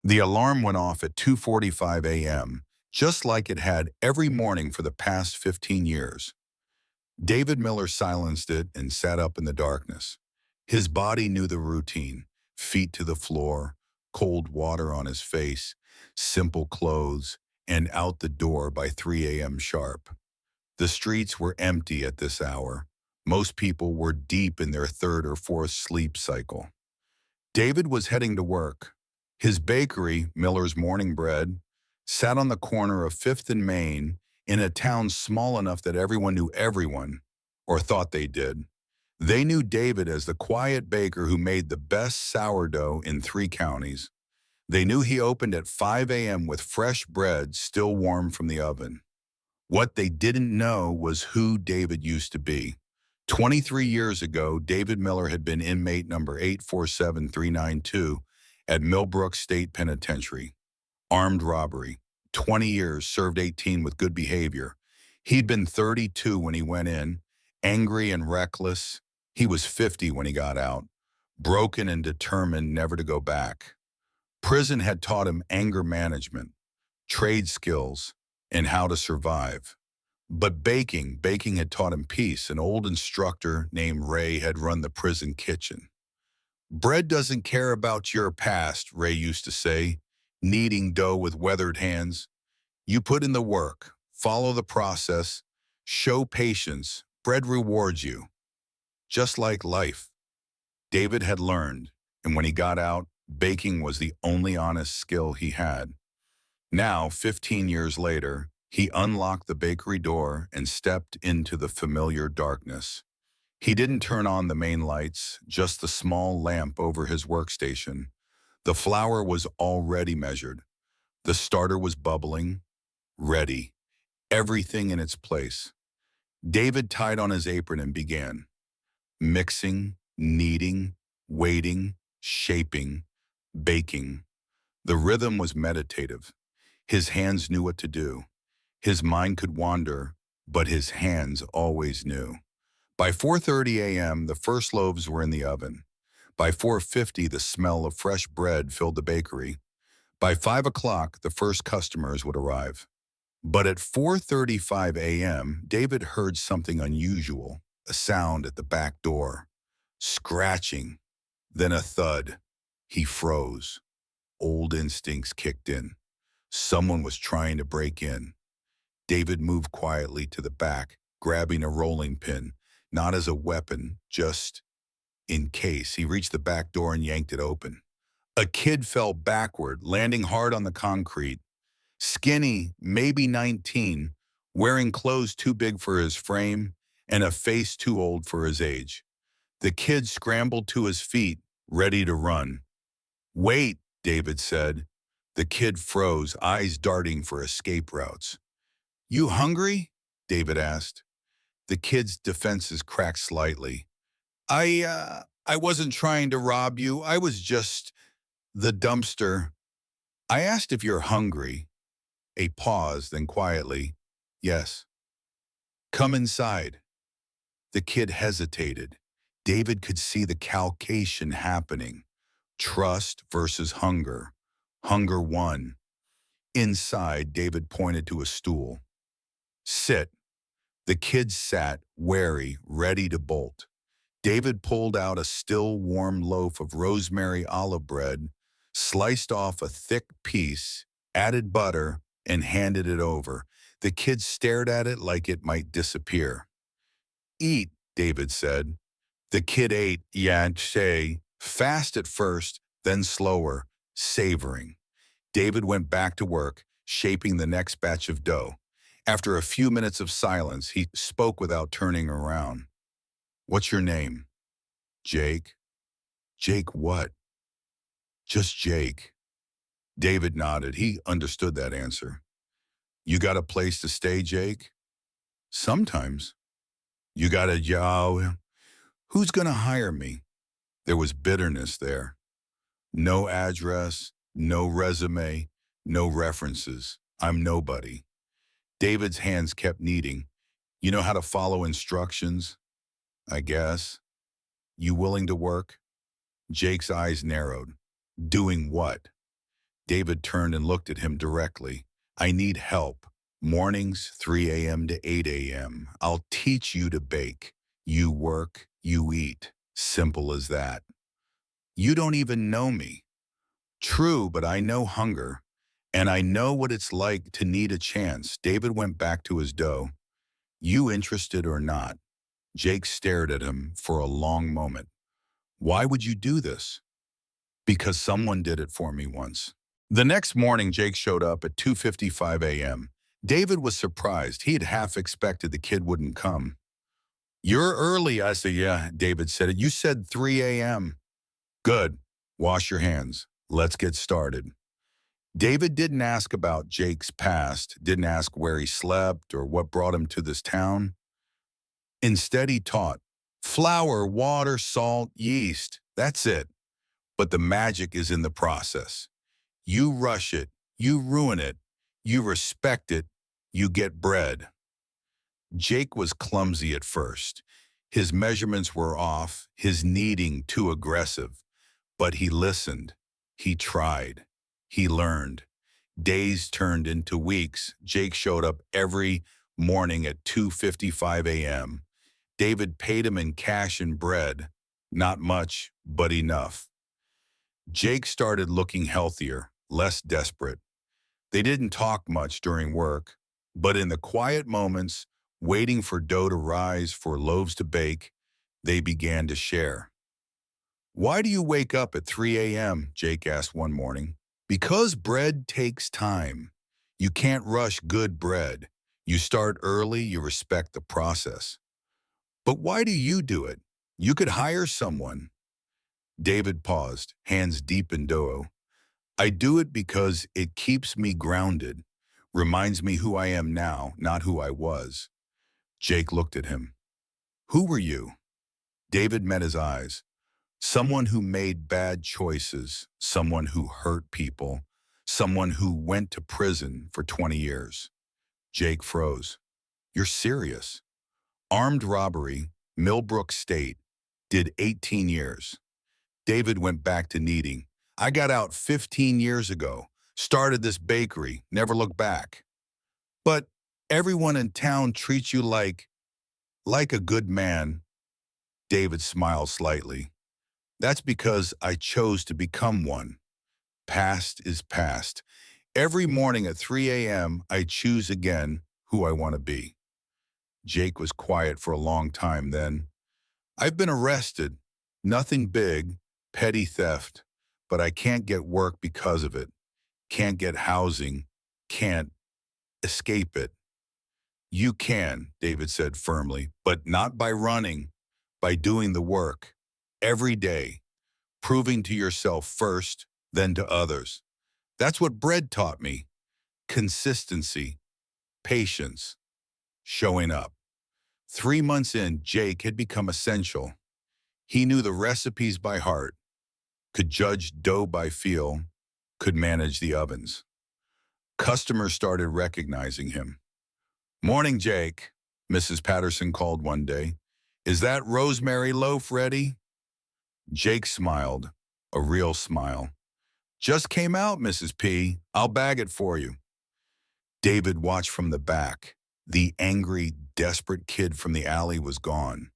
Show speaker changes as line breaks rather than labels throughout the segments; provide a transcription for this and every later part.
The alarm went off at 2:45 a.m., just like it had every morning for the past 15 years. David Miller silenced it and sat up in the darkness. His body knew the routine: feet to the floor, cold water on his face, simple clothes, and out the door by 3 a.m. sharp. The streets were empty at this hour. Most people were deep in their third or fourth sleep cycle. David was heading to work. His bakery, Miller's Morning Bread, sat on the corner of 5th and Main in a town small enough that everyone knew everyone, or thought they did. They knew David as the quiet baker who made the best sourdough in 3 counties. They knew he opened at 5 a.m. with fresh bread still warm from the oven. What they didn't know was who David used to be. 23 years ago, David Miller had been inmate number 847392 at Millbrook State Penitentiary. Armed robbery. 20 years, served 18 with good behavior. He'd been 32 when he went in, angry and reckless. He was 50 when he got out, broken and determined never to go back. Prison had taught him anger management, trade skills, and how to survive. But baking had taught him peace. An old instructor named Ray had run the prison kitchen. Bread doesn't care about your past, Ray used to say, kneading dough with weathered hands. You put in the work, follow the process, show patience, bread rewards you. Just like life. David had learned, and when he got out, baking was the only honest skill he had. Now, 15 years later, he unlocked the bakery door and stepped into the familiar darkness. He didn't turn on the main lights, just the small lamp over his workstation. The flour was already measured. The starter was bubbling, ready, everything in its place. David tied on his apron and began. Mixing, kneading, waiting, shaping, baking. The rhythm was meditative. His hands knew what to do. His mind could wander, but his hands always knew. By 4:30 a.m., the first loaves were in the oven. By 4:50, the smell of fresh bread filled the bakery. By 5 o'clock, the first customers would arrive. But at 4:35 a.m., David heard something unusual, a sound at the back door. Scratching, then a thud. He froze. Old instincts kicked in. Someone was trying to break in. David moved quietly to the back, grabbing a rolling pin, not as a weapon, just in case. He reached the back door and yanked it open. A kid fell backward, landing hard on the concrete. Skinny, maybe 19, wearing clothes too big for his frame and a face too old for his age. The kid scrambled to his feet, ready to run. "Wait," David said. The kid froze, eyes darting for escape routes. "You hungry?" David asked. The kid's defenses cracked slightly. I wasn't trying to rob you. I was just the dumpster. I asked if you're hungry." A pause, then quietly, "Yes." "Come inside." The kid hesitated. David could see the calculation happening. Trust versus hunger. Hunger won. Inside, David pointed to a stool. "Sit." The kid sat, wary, ready to bolt. David pulled out a still warm loaf of rosemary olive bread, sliced off a thick piece, added butter, and handed it over. The kid stared at it like it might disappear. "Eat," David said. The kid ate, fast at first, then slower, savoring. David went back to work, shaping the next batch of dough. After a few minutes of silence, he spoke without turning around. "What's your name?" "Jake." "Jake what?" "Just Jake." David nodded. He understood that answer. "You got a place to stay, Jake?" "Sometimes." "You got a job?" "Who's going to hire me?" There was bitterness there. "No address, no resume, no references. I'm nobody." David's hands kept kneading. "You know how to follow instructions?" "I guess." "You willing to work?" Jake's eyes narrowed. "Doing what?" David turned and looked at him directly. I need help. Mornings, 3 a.m. to 8 a.m. I'll teach you to bake. You work, you eat. Simple as that. You don't even know me. True, but I know hunger, and I know what it's like to need a chance. David went back to his dough. You interested or not? Jake stared at him for a long moment. Why would you do this? Because someone did it for me once. The next morning, Jake showed up at 2:55 a.m. David was surprised. He had half expected the kid wouldn't come. You're early, I said. Yeah, David said it. You said 3 a.m. Good. Wash your hands. Let's get started. David didn't ask about Jake's past, didn't ask where he slept or what brought him to this town. Instead, he taught flour, water, salt, yeast. That's it. But the magic is in the process. You rush it, you ruin it, you respect it, you get bread. Jake was clumsy at first. His measurements were off, his kneading too aggressive. But he listened, he tried, he learned. Days turned into weeks. Jake showed up every morning at 2:55 a.m. David paid him in cash and bread. Not much, but enough. Jake started looking healthier, less desperate. They didn't talk much during work, but in the quiet moments, waiting for dough to rise, for loaves to bake, they began to share. Why do you wake up at 3 a.m.? Jake asked one morning. Because bread takes time. You can't rush good bread. You start early, you respect the process. But why do you do it? You could hire someone. David paused, hands deep in dough. I do it because it keeps me grounded, reminds me who I am now, not who I was. Jake looked at him. Who were you? David met his eyes. Someone who made bad choices, someone who hurt people, someone who went to prison for 20 years. Jake froze. You're serious? Armed robbery, Millbrook State, did 18 years. David went back to kneading. I got out 15 years ago, started this bakery, never looked back. But everyone in town treats you like a good man. David smiled slightly. That's because I chose to become one. Past is past. Every morning at 3 a.m., I choose again who I want to be. Jake was quiet for a long time then. I've been arrested. Nothing big, petty theft, but I can't get work because of it. Can't get housing. Can't escape it. You can, David said firmly, but not by running, by doing the work. Every day, proving to yourself first, then to others. That's what bread taught me. Consistency, patience, showing up. 3 months in, Jake had become essential. He knew the recipes by heart, could judge dough by feel, could manage the ovens. Customers started recognizing him. Morning, Jake, Mrs. Patterson called one day. Is that rosemary loaf ready? Jake smiled, a real smile. Just came out, Mrs. P. I'll bag it for you. David watched from the back. The angry, desperate kid from the alley was gone.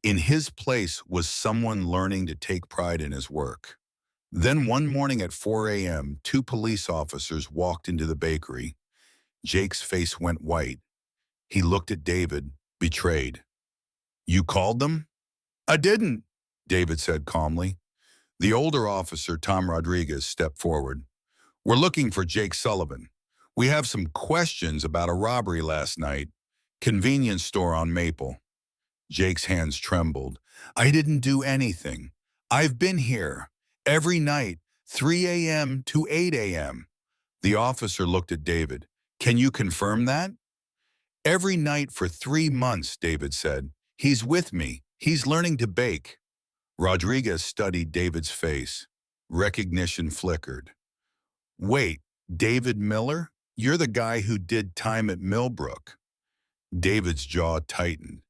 In his place was someone learning to take pride in his work. Then one morning at 4 a.m., 2 police officers walked into the bakery. Jake's face went white. He looked at David, betrayed. You called them? I didn't, David said calmly. The older officer, Tom Rodriguez, stepped forward. We're looking for Jake Sullivan. We have some questions about a robbery last night. Convenience store on Maple. Jake's hands trembled. I didn't do anything. I've been here every night, 3 a.m. to 8 a.m. The officer looked at David. Can you confirm that? Every night for 3 months, David said. He's with me. He's learning to bake. Rodriguez studied David's face. Recognition flickered. Wait, David Miller? You're the guy who did time at Millbrook. David's jaw tightened.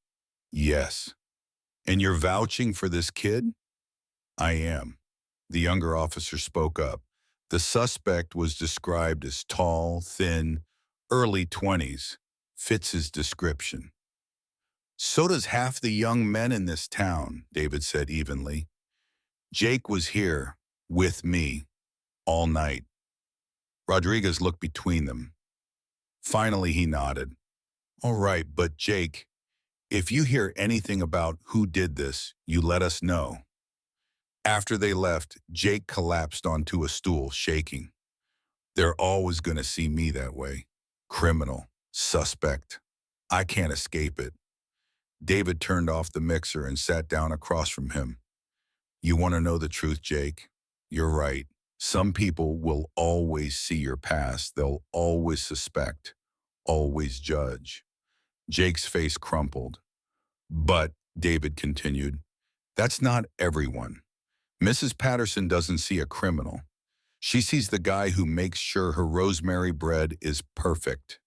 Yes. And you're vouching for this kid? I am. The younger officer spoke up. The suspect was described as tall, thin, early 20s. Fits his description. So does half the young men in this town, David said evenly. Jake was here, with me, all night. Rodriguez looked between them. Finally, he nodded. All right, but Jake, if you hear anything about who did this, you let us know. After they left, Jake collapsed onto a stool, shaking. They're always going to see me that way. Criminal. Suspect. I can't escape it. David turned off the mixer and sat down across from him. You want to know the truth, Jake? You're right. Some people will always see your past. They'll always suspect, always judge. Jake's face crumpled. But, David continued, that's not everyone. Mrs. Patterson doesn't see a criminal. She sees the guy who makes sure her rosemary bread is perfect.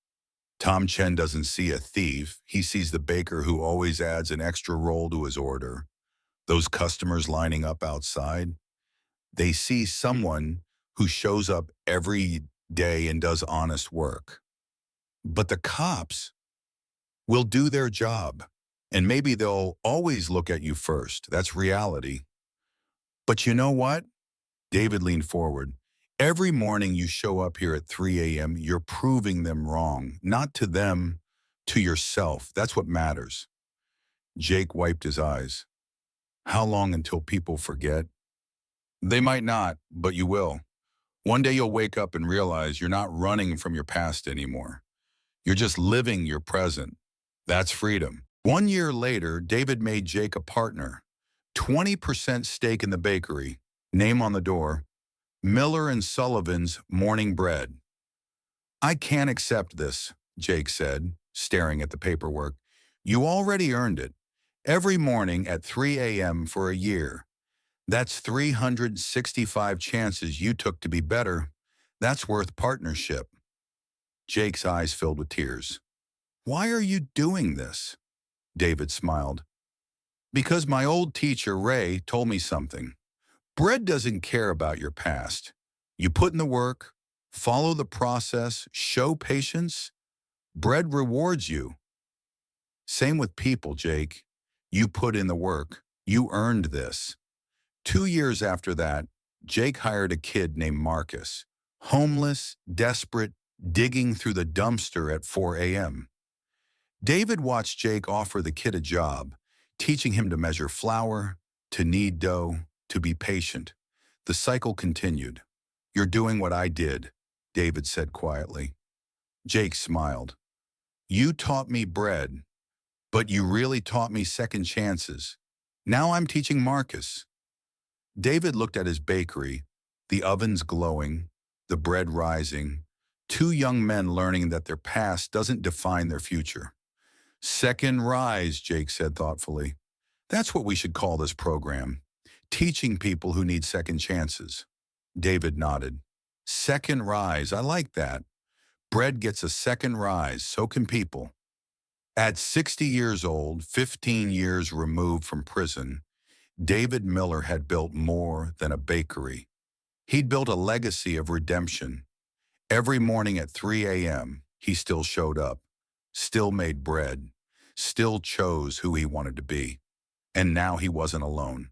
Tom Chen doesn't see a thief. He sees the baker who always adds an extra roll to his order. Those customers lining up outside, they see someone who shows up every day and does honest work. But the cops will do their job, and maybe they'll always look at you first. That's reality. But you know what? David leaned forward. Every morning you show up here at 3 a.m., you're proving them wrong. Not to them, to yourself. That's what matters. Jake wiped his eyes. How long until people forget? They might not, but you will. One day you'll wake up and realize you're not running from your past anymore. You're just living your present. That's freedom. 1 year later, David made Jake a partner. 20% stake in the bakery. Name on the door. Miller and Sullivan's Morning Bread. I can't accept this, Jake said, staring at the paperwork. You already earned it. Every morning at 3 a.m. for a year. That's 365 chances you took to be better. That's worth partnership. Jake's eyes filled with tears. Why are you doing this? David smiled. Because my old teacher, Ray, told me something. Bread doesn't care about your past. You put in the work, follow the process, show patience. Bread rewards you. Same with people, Jake. You put in the work. You earned this. 2 years after that, Jake hired a kid named Marcus. Homeless, desperate, digging through the dumpster at 4 a.m. David watched Jake offer the kid a job, teaching him to measure flour, to knead dough, to be patient. The cycle continued. You're doing what I did, David said quietly. Jake smiled. You taught me bread, but you really taught me second chances. Now I'm teaching Marcus. David looked at his bakery, the ovens glowing, the bread rising, two young men learning that their past doesn't define their future. Second rise, Jake said thoughtfully. That's what we should call this program. Teaching people who need second chances. David nodded. Second rise, I like that. Bread gets a second rise, so can people. At 60 years old, 15 years removed from prison, David Miller had built more than a bakery. He'd built a legacy of redemption. Every morning at 3 a.m., he still showed up, still made bread, still chose who he wanted to be. And now he wasn't alone.